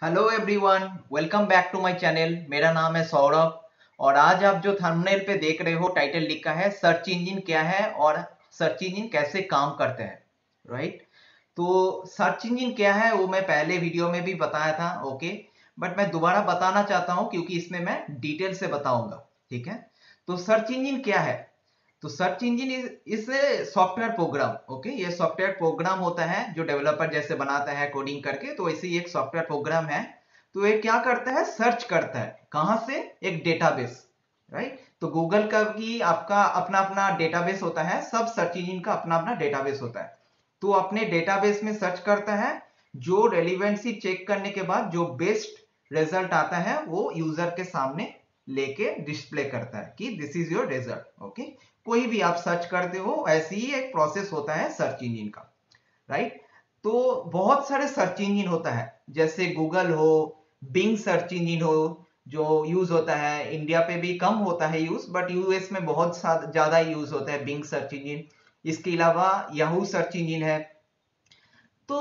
Hello everyone, welcome back to my channel. मेरा नाम है सौरभ और आज आप जो थंबनेल पे देख रहे हो टाइटल लिखा है सर्च इंजन क्या है और सर्च इंजन कैसे काम करते हैं, राइट। तो सर्च इंजन क्या है वो मैं पहले वीडियो में भी बताया था, ओके। बट मैं दोबारा बताना चाहता हूँ क्योंकि इसमें मैं डिटेल से बताऊंगा, ठीक है। तो सर्च इंजन क्या है? तो search engine is software program, okay. ये सॉफ्टवेयर प्रोग्राम होता है जो डेवलपर जैसे बनाता है कोडिंग करके, तो ऐसे ही एक सॉफ्टवेयर प्रोग्राम है। तो ये क्या करता है? सर्च करता है। कहां से? एक डेटाबेस, राइट। तो गूगल का भी आपका अपना अपना डेटाबेस होता है, सब सर्च इंजन का अपना अपना डेटाबेस होता है। तो अपने डेटाबेस में सर्च करता है, जो रेलिवेंसी चेक करने के बाद जो बेस्ट रिजल्ट आता है वो यूजर के सामने लेके डिस्प्ले करता है कि this is your result, okay. कोई भी आप सर्च करते हो ऐसे ही एक प्रोसेस होता है सर्च इंजन का, राइट। तो बहुत सारे सर्च इंजन होता है, जैसे गूगल हो, बिंग सर्च इंजन हो, जो यूज होता है। इंडिया पे भी कम होता है यूज, बट यूएस में बहुत ज्यादा यूज होता है बिंग सर्च इंजन। इसके अलावा याहू सर्च इंजन है। तो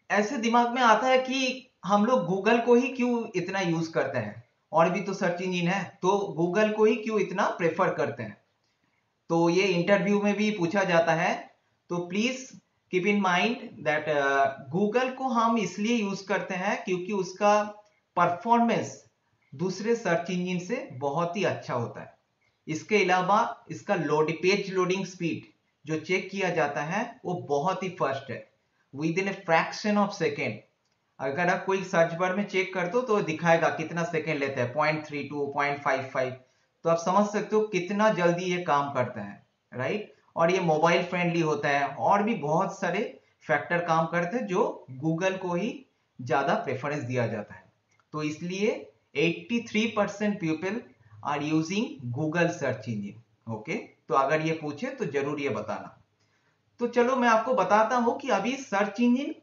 ऐसे दिमाग में आता है कि हम लोग गूगल को ही क्यों इतना यूज करते हैं, और भी तो सर्च इंजन है, तो गूगल को ही क्यों इतना प्रेफर करते हैं। तो ये इंटरव्यू में भी पूछा जाता है। तो please keep in mind that Google को हम इसलिए यूज करते हैं क्योंकि उसका परफॉर्मेंस दूसरे सर्च इंजन से बहुत ही अच्छा होता है। इसके अलावा इसका पेज लोडिंग स्पीड जो चेक किया जाता है वो बहुत ही फास्ट है, with in a fraction of second. अगर आप कोई सर्च बार में चेक करते हो तो दिखाएगा कितना सेकेंड लेता है, 0.32, 0.55। तो आप समझ सकते हो कितना जल्दी ये काम करता है, राइट। और ये मोबाइल फ्रेंडली होता है, और भी बहुत सारे फैक्टर काम करते हैं जो गूगल को ही ज्यादा प्रेफरेंस दिया जाता है। तो इसलिए 83% people are using Google search engine, okay. तो अगर ये पूछे तो जरूर ये बताना। तो चलो मैं आपको बताता हूं कि अभी सर्च इंजन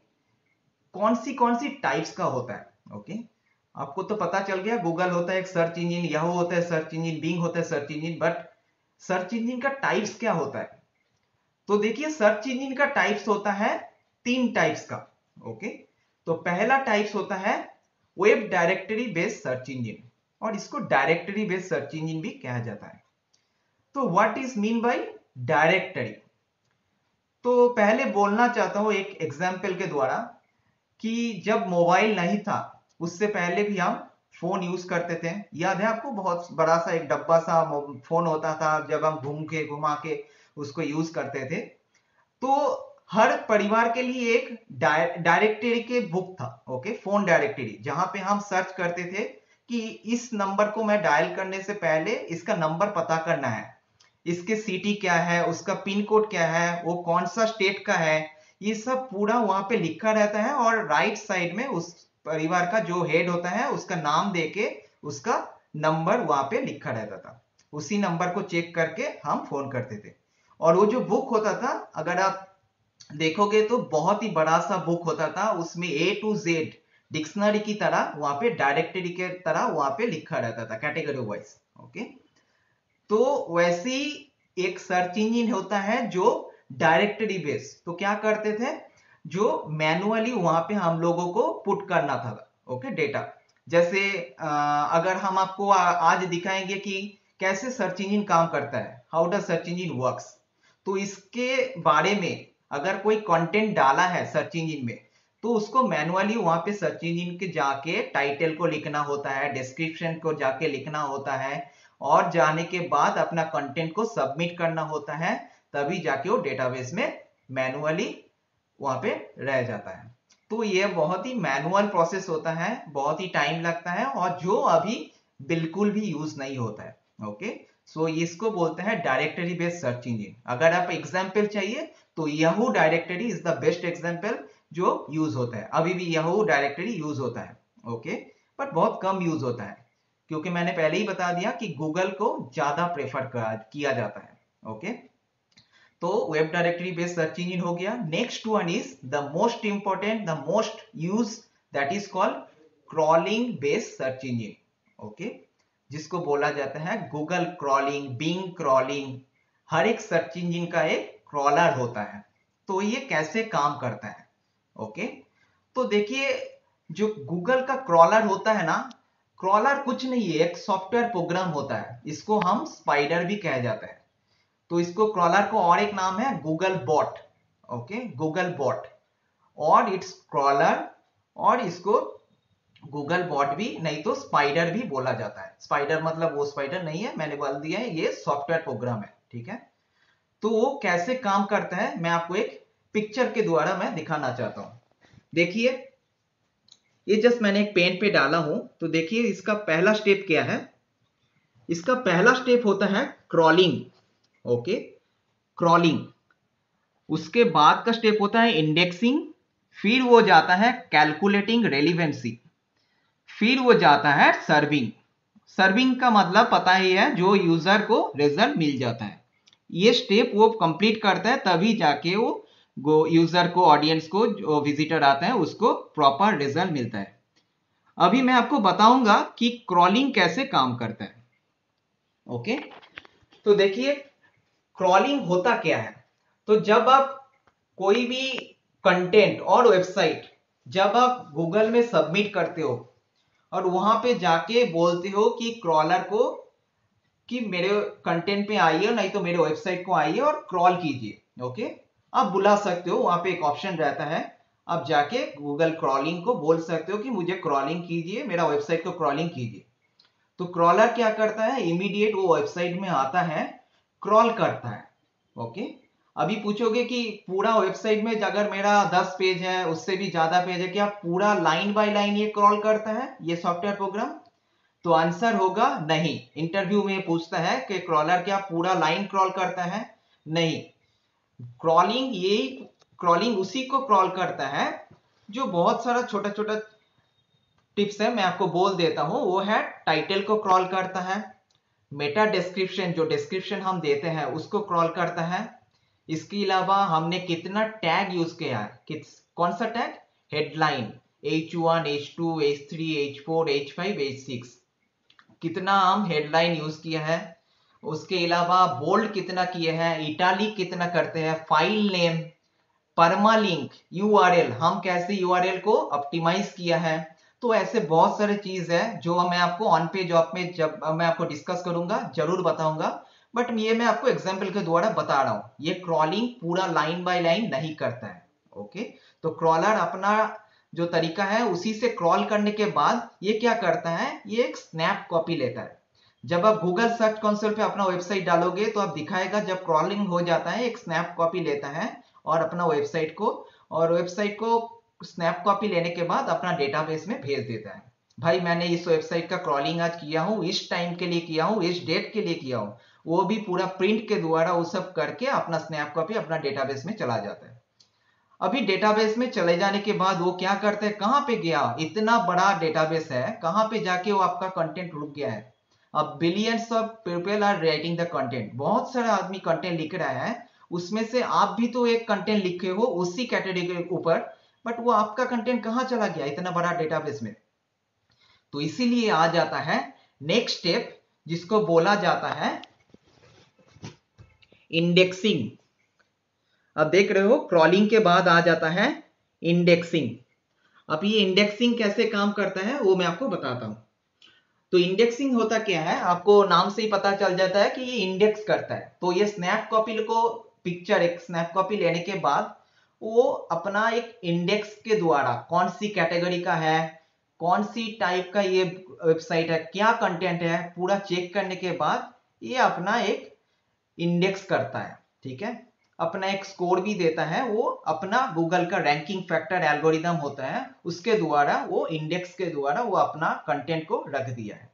कौन सी टाइप्स का होता है, ओके। आपको तो पता चल गया, गूगल होता है एक सर्च इंजन, याहू होता है सर्च इंजन, बिंग होता है search engine. But search engine का टाइप्स क्या होता है? तो देखिए, सर्च इंजन का टाइप्स होता है 3 टाइप्स का, ओके। तो पहला टाइप्स होता है web directory based search engine, और इसको डायरेक्टरी बेस्ड सर्च इंजन भी कहा जाता है। तो what is mean bye directory? तो पहले बोलना चाहता हूं एक एग्जाम्पल के द्वारा कि जब मोबाइल नहीं था उससे पहले भी हम फोन यूज करते थे। याद है आपको? बहुत बड़ा सा एक डब्बा सा फोन होता था, जब हम घुमा के उसको यूज करते थे। तो हर परिवार के लिए एक डायरेक्टरी के बुक था, ओके, फोन डायरेक्टरी, जहां पे हम सर्च करते थे कि इस नंबर को मैं डायल करने से पहले इसका नंबर पता करना है, इसके सिटी क्या है, उसका पिन कोड क्या है, वो कौन सा स्टेट का है। ये सब पूरा वहां पे लिखा रहता है, और राइट साइड में उस परिवार का जो हेड होता है उसका नाम देके उसका नंबर वहां पे लिखा रहता था। उसी नंबर को चेक करके हम फोन करते थे। और वो जो बुक होता था, अगर आप देखोगे तो बहुत ही बड़ा सा बुक होता था, उसमें A to Z डिक्शनरी की तरह वहां पे डायरेक्टरी के तरह वहां पे लिखा रहता था, कैटेगरी वाइज, ओके। तो वैसे ही एक सर्च इंजन होता है जो डायरेक्टरी बेस। तो क्या करते थे, जो मैनुअली वहां पे हम लोगों को पुट करना था, ओके, डेटा। जैसे अगर हम आपको आज दिखाएंगे कि कैसे सर्च इंजन काम करता है, how does search engine works. तो इसके बारे में अगर कोई कंटेंट डाला है सर्च इंजन में, तो उसको मैनुअली वहां पे सर्च इंजन के जाके टाइटल को लिखना होता है, डिस्क्रिप्शन को जाके लिखना होता है, और जाने के बाद अपना कंटेंट को सबमिट करना होता है। तभी जाके वो डेटाबेस में मैनुअली वहां पे रह जाता है। तो ये बहुत ही मैनुअल प्रोसेस होता है, बहुत ही टाइम लगता है, और जो अभी बिल्कुल भी यूज नहीं होता है, ओके। सो इसको बोलते हैं डायरेक्टरी बेस्ड सर्च इंजन। अगर आप एग्जाम्पल चाहिए तो Yahoo directory is the best example जो यूज होता है। अभी भी याहू डायरेक्टरी यूज होता है, ओके। बट बहुत कम यूज होता है, क्योंकि मैंने पहले ही बता दिया कि गूगल को ज्यादा प्रेफर किया जाता है, ओके। तो web directory based search engine हो गया। Next one is the most important, the most use, that is called crawling based search engine, okay. जिसको बोला जाता है गूगल क्रॉलिंग, बिंग क्रॉलिंग। हर एक सर्च इंजन का एक क्रॉलर होता है। तो ये कैसे काम करता है, ओके। तो देखिए, जो गूगल का क्रॉलर होता है ना, क्रॉलर कुछ नहीं है, एक सॉफ्टवेयर प्रोग्राम होता है, इसको हम स्पाइडर भी कहा जाता है। तो इसको क्रॉलर को और एक नाम है Google bot. Okay, Google bot और इट्स क्रॉलर, और इसको गूगल बॉट भी नहीं तो स्पाइडर भी बोला जाता है। स्पाइडर मतलब वो स्पाइडर नहीं है, मैंने बोल दिया है, ये सॉफ्टवेयर प्रोग्राम है, ठीक है। तो वो कैसे काम करता है मैं आपको एक पिक्चर के द्वारा मैं दिखाना चाहता हूं। देखिए, ये जस्ट मैंने एक पेन पे डाला हूं, तो देखिए इसका पहला स्टेप क्या है। इसका पहला स्टेप होता है क्रॉलिंग। Okay, crawling. उसके बाद का स्टेप होता है इंडेक्सिंग, फिर वो जाता है कैलकुलेटिंग रेलिवेंसी, फिर वो जाता है सर्विंग। सर्विंग का मतलब पता ही है, जो यूजर को रिजल्ट मिल जाता है। ये स्टेप वो कंप्लीट करता है तभी जाके वो यूजर को, ऑडियंस को, जो विजिटर आता है उसको प्रॉपर रिजल्ट मिलता है। अभी मैं आपको बताऊंगा कि क्रॉलिंग कैसे काम करता है। ओके, तो देखिए क्रॉलिंग होता क्या है। तो जब आप कोई भी कंटेंट और वेबसाइट जब आप गूगल में सबमिट करते हो और वहां पे जाके बोलते हो कि क्रॉलर को कि मेरे कंटेंट पे आइए, नहीं तो मेरे वेबसाइट को आइए और क्रॉल कीजिए। ओके, आप बुला सकते हो, वहां पे एक ऑप्शन रहता है, आप जाके गूगल क्रॉलिंग को बोल सकते हो कि मुझे क्रॉलिंग कीजिए, मेरा वेबसाइट को क्रॉलिंग कीजिए। तो क्रॉलर क्या करता है, इमीडिएट वो वेबसाइट में आता है, क्रॉल करता है। ओके, अभी पूछोगे कि पूरा वेबसाइट में अगर मेरा 10 पेज है, उससे भी ज्यादा पेज है, क्या पूरा लाइन बाय लाइन ये क्रॉल करता है ये सॉफ्टवेयर प्रोग्राम? तो आंसर होगा नहीं। इंटरव्यू में पूछता है कि क्रॉलर क्या पूरा लाइन क्रॉल करता है? नहीं। क्रॉलिंग उसी को क्रॉल करता है जो बहुत सारा छोटा छोटा टिप्स है, मैं आपको बोल देता हूं। वो है टाइटल को क्रॉल करता है, मेटा डिस्क्रिप्शन जो डिस्क्रिप्शन हम देते हैं उसको क्रॉल करता है। इसके अलावा हमने कितना टैग यूज किया है, कौन सा tag, headline, H1, H2, H3, H4, H5, H6, कितना हम हेडलाइन यूज किया है। उसके अलावा बोल्ड कितना किए हैं, इटालिक कितना करते हैं, फाइल नेम, परमालिंक, यूआरएल, हम कैसे यूआरएल को ऑप्टिमाइज किया है। तो ऐसे बहुत सारे चीज है जो मैं आपको ऑन पेज जॉब में जब मैं आपको डिस्कस करूंगा जरूर बताऊंगा, बट ये मैं आपको एग्जांपल के द्वारा बता रहा हूं। ये क्रॉलिंग पूरा लाइन बाय लाइन नहीं करता है। ओके, तो क्रॉलर अपना जो तरीका है उसी से क्रॉल करने के बाद ये क्या करता है, ये एक स्नैप कॉपी लेता है। जब आप गूगल सर्च कंसोल पे अपना वेबसाइट डालोगे तो आप दिखाएगा, जब क्रॉलिंग हो जाता है एक स्नैप कॉपी लेता है और अपना वेबसाइट को, और वेबसाइट को स्नैप कॉपी लेने के बाद अपना डेटाबेस में भेज देता है। भाई मैंने इस वेबसाइट का क्रॉलिंग आज किया हूँ, इस टाइम के लिए किया हूँ, इस डेट के लिए किया हूँ, वो भी पूरा प्रिंट के द्वारा वो सब करके अपना स्नैप कॉपी अपना डेटाबेस में चला जाता है। अभी डेटाबेस में चले जाने के बाद वो क्या करते हैं, कहां पे गया, इतना बड़ा डेटाबेस है, कहां पे जाके वो आपका कंटेंट रुक गया है। अब billions of people are writing the content, बहुत सारा आदमी कंटेंट लिख रहा है, उसमें से आप भी तो एक कंटेंट लिखे हो उसी कैटेगरी के ऊपर, बट वो आपका कंटेंट कहां चला गया इतना बड़ा डेटाबेस में। तो इसीलिए आ जाता है नेक्स्ट स्टेप, जिसको बोला जाता है इंडेक्सिंग। अब देख रहे हो क्रॉलिंग के बाद आ जाता है इंडेक्सिंग। अब ये इंडेक्सिंग कैसे काम करता है वो मैं आपको बताता हूं। तो इंडेक्सिंग होता क्या है, आपको नाम से ही पता चल जाता है कि ये इंडेक्स करता है। तो ये स्नैप कॉपी को, पिक्चर एक स्नैप कॉपी लेने के बाद वो अपना एक इंडेक्स के द्वारा कौन सी कैटेगरी का है, कौन सी टाइप का ये वेबसाइट है, क्या कंटेंट है, पूरा चेक करने के बाद ये अपना एक इंडेक्स करता है। ठीक है, अपना एक स्कोर भी देता है, वो अपना गूगल का रैंकिंग फैक्टर एल्गोरिदम होता है, उसके द्वारा वो इंडेक्स के द्वारा वो अपना कंटेंट को रख दिया है।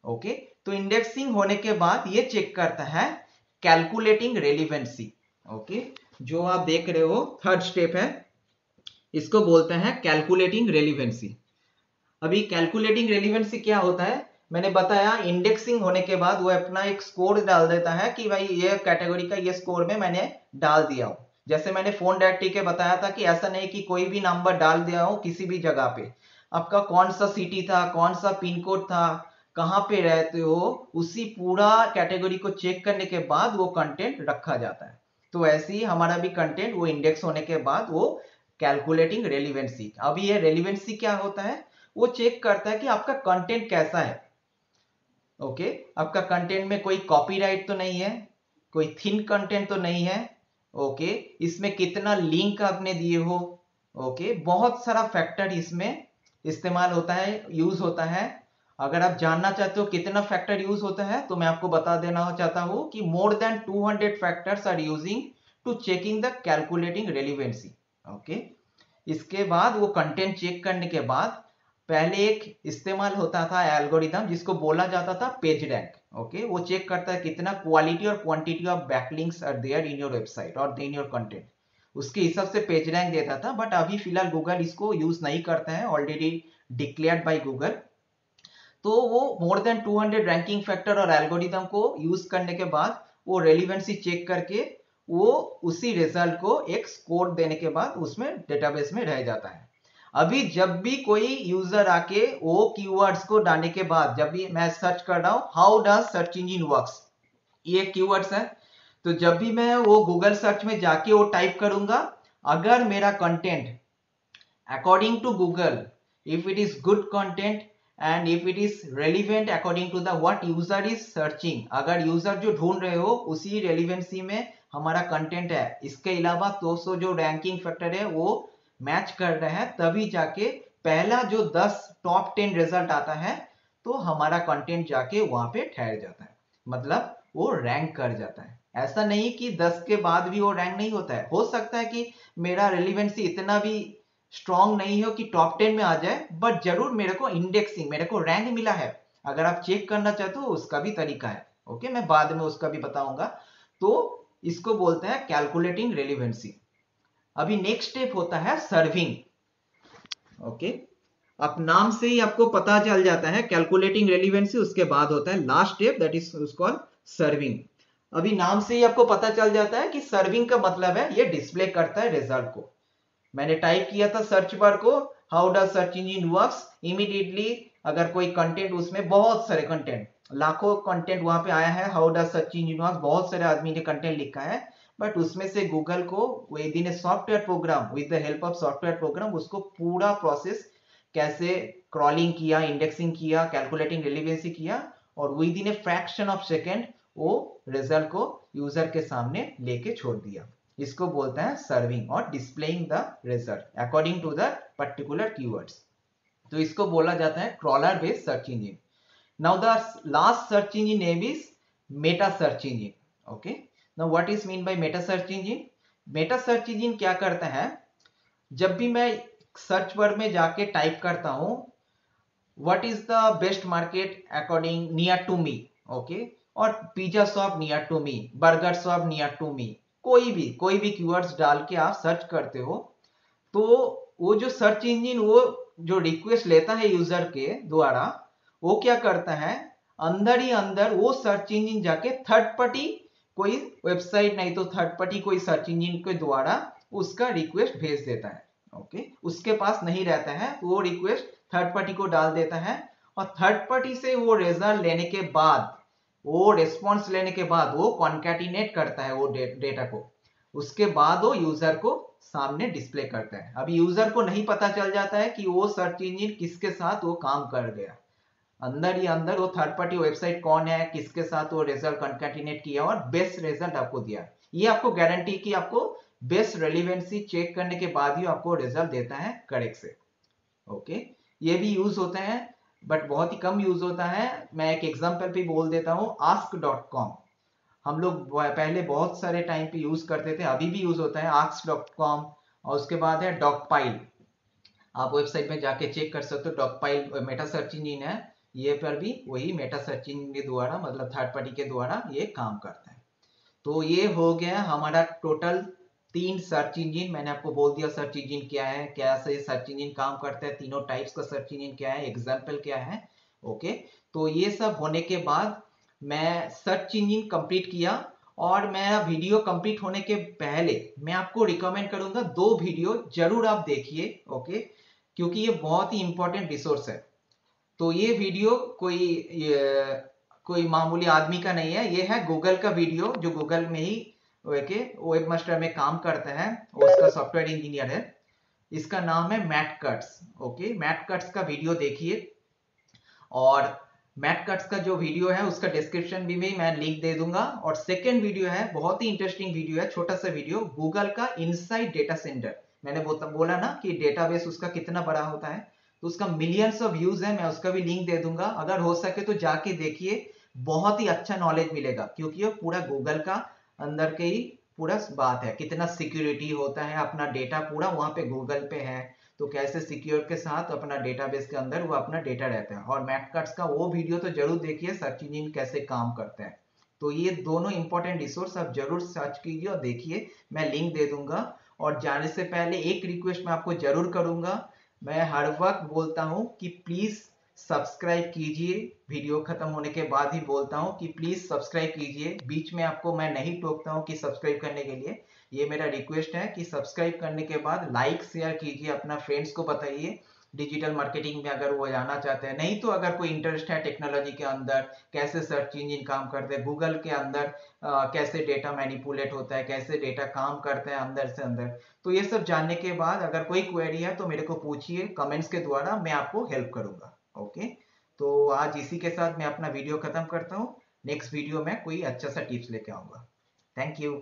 ओके, तो इंडेक्सिंग होने के बाद ये चेक करता है कैलकुलेटिंग रेलिवेंसी। ओके, जो आप देख रहे हो थर्ड स्टेप है, इसको बोलते हैं कैलकुलेटिंग रेलिवेंसी। अभी कैलकुलेटिंग रेलिवेंसी क्या होता है, मैंने बताया इंडेक्सिंग होने के बाद वो अपना एक स्कोर डाल देता है कि भाई ये कैटेगरी का ये स्कोर में मैंने डाल दिया हूं। जैसे मैंने फोन डायरेक्टरी के बताया था कि ऐसा नहीं कि कोई भी नंबर डाल दिया हो किसी भी जगह पे, आपका कौन सा सिटी था, कौन सा पिन कोड था, कहां पे रहते हो, उसी पूरा कैटेगरी को चेक करने के बाद वो कंटेंट रखा जाता है। तो ऐसे ही हमारा भी कंटेंट वो इंडेक्स होने के बाद वो कैलकुलेटिंग रेलिवेंसी। अभी ये रेलिवेंसी क्या होता है, वो चेक करता है कि आपका कंटेंट कैसा है। ओके, आपका कंटेंट में कोई कॉपीराइट तो नहीं है, कोई थिन कंटेंट तो नहीं है। ओके, इसमें कितना लिंक आपने दिए हो। ओके, बहुत सारा फैक्टर इसमें इस्तेमाल होता है, यूज होता है। अगर आप जानना चाहते हो कितना फैक्टर यूज होता है तो मैं आपको बता देना चाहता हूं कि more than 200 factors are using to checking the calculating relevancy. Okay, इसके बाद वो कंटेंट चेक करने के बाद पहले एक इस्तेमाल होता था एल्गोरिदम जिसको बोला जाता था पेज रैंक। ओके, वो चेक करता है कितना क्वालिटी और quantity of backlinks are there in your website और इन योर कंटेंट, उसके हिसाब से पेज रैंक देता था। बट अभी फिलहाल गूगल इसको यूज नहीं करता है, ऑलरेडी डिक्लेयर्ड बाय गूगल। तो वो मोर देन 200 रैंकिंग फैक्टर और एल्गोरिदम को यूज करने के बाद वो रेलिवेंसी चेक करके वो उसी रिजल्ट को एक स्कोर देने के बाद उसमें डेटाबेस में रह जाता है। अभी जब भी कोई यूजर आके वो कीवर्ड्स को डालने के बाद, जब भी मैं सर्च कर रहा हूं how does search engine works, ये कीवर्ड्स है, तो जब भी मैं वो गूगल सर्च में जाके वो टाइप करूंगा, अगर मेरा content according to Google, if it is good content and if it is relevant according to the what user is searching, अगर यूजर जो ढूंढ रहे हो उसी रेलिवेंसी में हमारा कंटेंट है, इसके अलावा 200 जो रैंकिंग फैक्टर है वो मैच कर रहे हैं, तभी जाके पहला जो 10 टॉप 10 रिजल्ट आता है तो हमारा कंटेंट जाके वहां पे ठहर जाता है, मतलब वो रैंक कर जाता है। ऐसा नहीं कि 10 के बाद भी वो रैंक नहीं होता है, हो सकता है कि मेरा रेलिवेंसी इतना भी स्ट्रांग नहीं हो कि टॉप 10 में आ जाए, बट जरूर मेरे को इंडेक्सिंग, मेरे को रैंक मिला है। अगर आप चेक करना चाहते हो उसका भी तरीका है। ओके, मैं बाद में उसका भी बताऊंगा। तो इसको बोलते हैं कैलकुलेटिंग रेलिवेंसी। अभी नेक्स्ट स्टेप होता है सर्विंग। ओके, आप नाम से ही आपको पता चल जाता है कैलकुलेटिंग रेलिवेंसी, उसके बाद होता है last step that is called serving. अभी नाम से ही आपको पता चल जाता है कि सर्विंग का मतलब है ये डिस्प्ले करता है रिजल्ट को। मैंने टाइप किया था सर्च बार को how does search engine works, immediately अगर कोई कंटेंट, उसमें बहुत सारे कंटेंट, लाखों कंटेंट वहां पे आया है how does search engine works, बहुत सारे आदमी ने कंटेंट लिखा है, बट उसमें से गूगल को with in a software program, with the help of software program, उसको पूरा प्रोसेस कैसे क्रॉलिंग किया, इंडेक्सिंग किया, कैलकुलेटिंग रेलिवेंसी किया, और with in a fraction of second वो रिजल्ट को यूजर के सामने लेके छोड़ दिया। इसको बोलते हैं सर्विंग और displaying the result according to the particular keywords. तो इसको बोला जाता है crawler based search engine. Now the last search engine name is meta search engine. Okay, now what is mean by meta search engine? Meta search engine क्या करता है, जब भी मैं सर्च बार में जाके टाइप करता हूं what is the best market according near to me, okay, और pizza shop near to me, burger shop near to me, कोई भी कीवर्ड्स डाल के आप सर्च करते हो, तो वो जो सर्च इंजन वो जो रिक्वेस्ट लेता है यूजर के द्वारा, वो क्या करता है, अंदर ही अंदर वो सर्च इंजन जाके थर्ड पार्टी कोई वेबसाइट नहीं तो थर्ड पार्टी कोई सर्च इंजन के द्वारा उसका रिक्वेस्ट भेज देता है। ओके, उसके पास नहीं रहता है, वो रिक्वेस्ट थर्ड पार्टी को डाल देता है, और थर्ड पार्टी से वो रिजल्ट लेने के बाद, वो रिस्पॉन्स लेने के बाद वो कॉन्कैटिनेट करता है वो डेटा को, उसके बाद वो यूजर को सामने डिस्प्ले करता है। अभी यूजर को नहीं पता चल जाता है कि वो सर्च इंजन किसके साथ वो काम कर गया, अंदर ही अंदर वो थर्ड पार्टी वेबसाइट कौन है, किसके साथ वो रिजल्ट कॉन्कैटिनेट किया और बेस्ट रिजल्ट आपको दिया। ये आपको गारंटी कि आपको बेस्ट रेलिवेंसी चेक करने के बाद ही आपको रिजल्ट देता है करेक्ट से। ओके, ये भी यूज होता है बट बहुत ही कम यूज होता है। मैं एक एग्जांपल पे बोल देता हूँ, ask.com, हम लोग पहले बहुत सारे टाइम पे यूज करते थे, अभी भी यूज होता है ask.com, और उसके बाद है डॉगपाइल, आप वेबसाइट में जाके चेक कर सकते हो, डॉगपाइल मेटा सर्च इंजन है, ये पर भी वही मेटा सर्च इंजन के द्वारा, मतलब थर्ड पार्टी के द्वारा ये काम करता है। तो ये हो गया हमारा टोटल 3 सर्च इंजन, मैंने आपको बोल दिया सर्च इंजन क्या है, कैसे सर्च इंजन काम करता है, तीनों टाइप्स का सर्च इंजन क्या है, एग्जाम्पल क्या है। ओके, तो ये सब होने के बाद मैं सर्च इंजन कंप्लीट किया, और मेरा वीडियो कंप्लीट होने के पहले मैं आपको रिकमेंड करूंगा 2 वीडियो जरूर आप देखिए। ओके, क्योंकि ये बहुत ही इंपॉर्टेंट रिसोर्स है। तो ये वीडियो कोई मामूली आदमी का नहीं है, ये है गूगल का वीडियो, जो गूगल में ही वेबमास्टर में काम करता है, वो उसका सॉफ्टवेयर इंजीनियर है। इसका नाम है मैटकट्स। ओके, मैटकट्स का वीडियो देखिए, और मैटकट्स का जो वीडियो है उसका डिस्क्रिप्शन भी मैं लिंक दे दूंगा। और सेकेंड वीडियो है, बहुत ही इंटरेस्टिंग वीडियो है, छोटा सा वीडियो, गूगल का इनसाइड डेटा सेंटर। मैंने बोला ना कि डेटाबेस उसका कितना बड़ा होता है, तो उसका मिलियंस ऑफ व्यूज है, मैं उसका भी लिंक दे दूंगा। अगर हो सके तो जाके देखिए, बहुत ही अच्छा नॉलेज मिलेगा, क्योंकि वो पूरा गूगल का अंदर के ही पूरा बात है, कितना सिक्योरिटी होता है, अपना डेटा पूरा वहां पे गूगल पे है, तो कैसे सिक्योर के साथ अपना डेटाबेस के अंदर वो अपना डेटा रहता है। और मैटकट्स का वो वीडियो तो जरूर देखिए, सर्च इंजन कैसे काम करते हैं। तो ये दोनों इंपॉर्टेंट रिसोर्स आप जरूर सर्च कीजिए और देखिए, मैं लिंक दे दूंगा। और जाने से पहले एक रिक्वेस्ट मैं आपको जरूर करूंगा, मैं हर वक्त बोलता हूं कि प्लीज सब्सक्राइब कीजिए, वीडियो खत्म होने के बाद ही बोलता हूं कि प्लीज सब्सक्राइब कीजिए, बीच में आपको मैं नहीं टोकता हूं कि सब्सक्राइब करने के लिए। ये मेरा रिक्वेस्ट है कि सब्सक्राइब करने के बाद लाइक शेयर कीजिए, अपना फ्रेंड्स को बताइए डिजिटल मार्केटिंग में अगर वो जाना चाहते हैं। नहीं तो अगर कोई इंटरेस्ट है टेक्नोलॉजी के अंदर, कैसे सर्च इंजन काम करते हैं गूगल के अंदर, कैसे डेटा मैनिपुलेट होता है, कैसे डेटा काम करता है अंदर से अंदर, तो ये सब जानने के बाद अगर कोई क्वेरी है तो मेरे को पूछिए कमेंट्स के द्वारा, मैं आपको हेल्प करूंगा। ओके, तो आज इसी के साथ मैं अपना वीडियो खत्म करता हूँ। नेक्स्ट वीडियो में कोई अच्छा सा टिप्स लेके आऊंगा। Thank you.